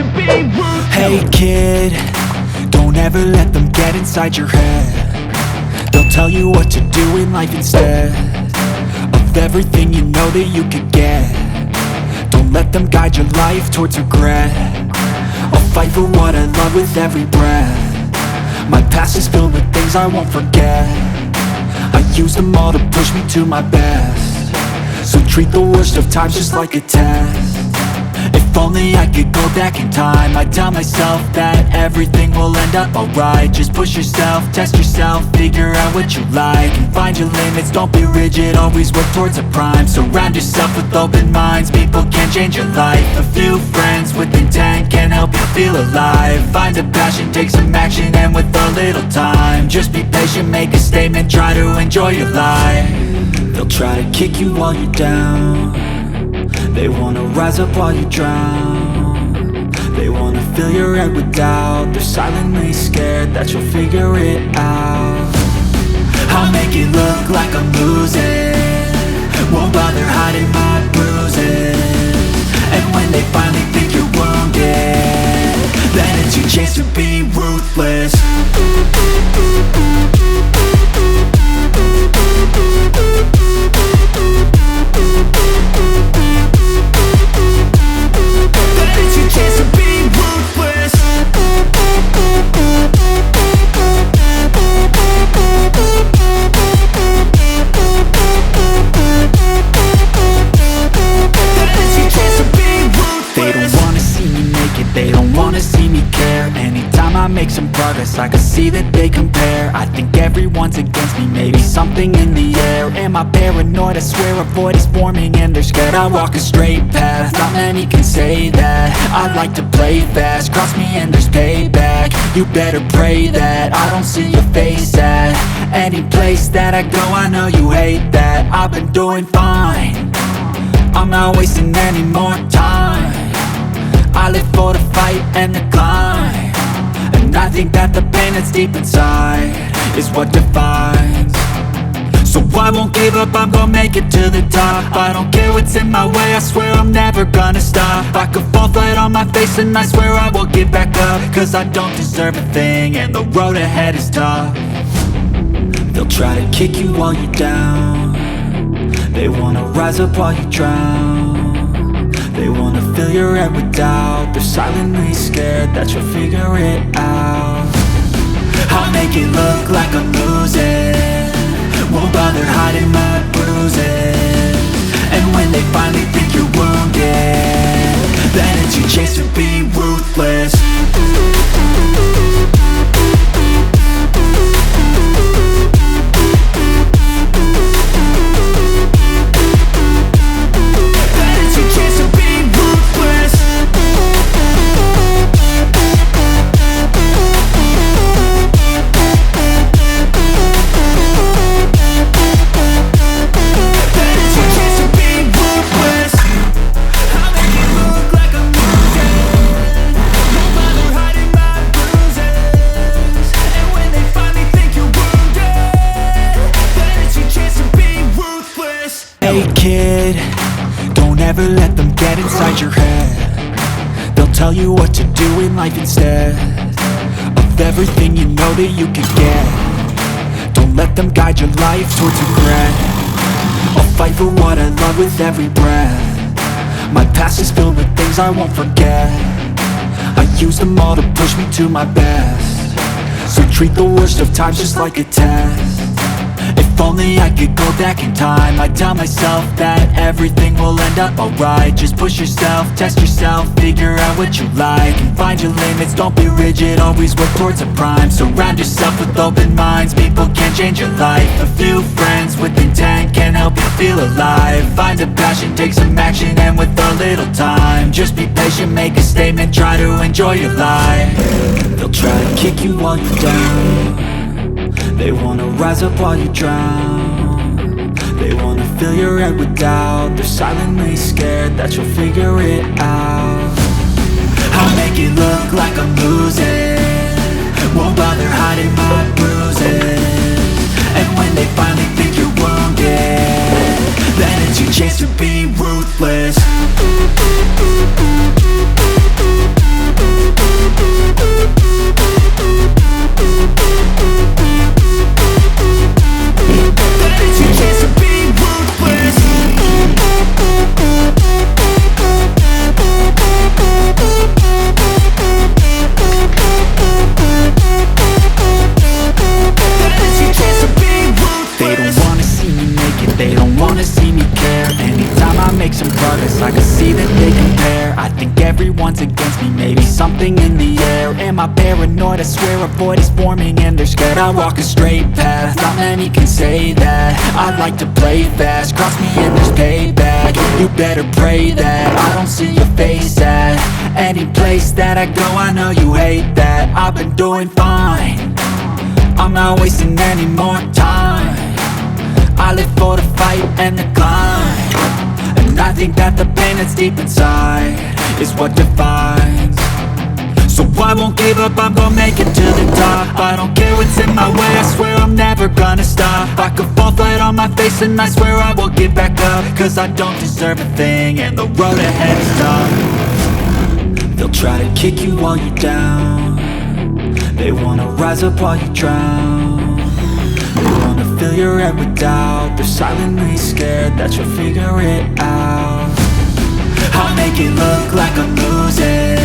to be ruthless. Hey kid, don't ever let them get inside your head. They'll tell you what to do in life instead of everything you know that you could get. Don't let them guide your life towards regret. I'll fight for what I love with every breath. My past is filled with things I won't forget. I use them all to push me to my best. So treat the worst of times just like a test. If only I could go back in time, I'd tell myself that everything will end up alright. Just push yourself, test yourself, figure out what you like, and find your limits, don't be rigid, always work towards a prime. Surround yourself with open minds, people can change your life. A few friends with intent can help you feel alive. Find a passion, take some action, and with a little time, just be patient, make a statement, try to enjoy your life. They'll try to kick you while you're down. They wanna rise up while you drown. They wanna fill your head with doubt. They're silently scared that you'll figure it out. I'll make it look like I'm losing, won't bother hiding my bruises. And when they finally think you're wounded, then it's your chance to be ruthless. They don't wanna see me care. Anytime I make some progress, I can see that they compare. I think everyone's against me, maybe something in the air. Am I paranoid? I swear a void is forming and they're scared. I walk a straight path, not many can say that. I like to play fast, cross me and there's payback. You better pray that I don't see your face at any place that I go. I know you hate that. I've been doing fine, I'm not wasting any more time. I live for the fight and the climb, and I think that the pain that's deep inside is what defines. So I won't give up, I'm gonna make it to the top. I don't care what's in my way, I swear I'm never gonna stop. I could fall flat on my face and I swear I will get back up, cause I don't deserve a thing and the road ahead is tough. They'll try to kick you while you're down. They wanna rise up while you drown. They wanna fill your head with doubt. They're silently scared that you'll figure it out. I'll make it look like I'm losing, won't bother hiding my bruises. And when they finally think you're wounded, then it's your chance to be ruthless. Hey kid, don't ever let them get inside your head. They'll tell you what to do in life instead of everything you know that you could get. Don't let them guide your life towards regret. I'll fight for what I love with every breath. My past is filled with things I won't forget. I use them all to push me to my best. So treat the worst of times just like a test. If only I could go back in time, I'd tell myself that everything will end up alright. Just push yourself, test yourself, figure out what you like, and find your limits, don't be rigid, always work towards a prime. Surround yourself with open minds, people can change your life. A few friends with intent can help you feel alive. Find a passion, take some action, and with a little time, just be patient, make a statement, try to enjoy your life. They'll try to kick you while you're down. They wanna rise up while you drown. They wanna fill your head with doubt. They're silently scared that you'll figure it out. I'll make it look like I'm losing, won't bother hiding my bruises. And when they finally think you're wounded, then it's your chance to be ruthless. be something in the air. Am I paranoid? I swear a void is forming and they're scared. I walk a straight path, not many can say that. I like to play fast, cross me and there's payback. You better pray that I don't see your face at any place that I go. I know you hate that. I've been doing fine, I'm not wasting any more time. I live for the fight and the climb, and I think that the pain that's deep inside is what defines. So I won't give up, I'm gonna make it to the top. I don't care what's in my way, I swear I'm never gonna stop. I could fall flat on my face and I swear I will get back up, cause I don't deserve a thing and the road ahead is tough. They'll try to kick you while you're down, they wanna rise up while you drown. They wanna fill your head with doubt, they're silently scared that you'll figure it out. I'll make it look like I'm losing,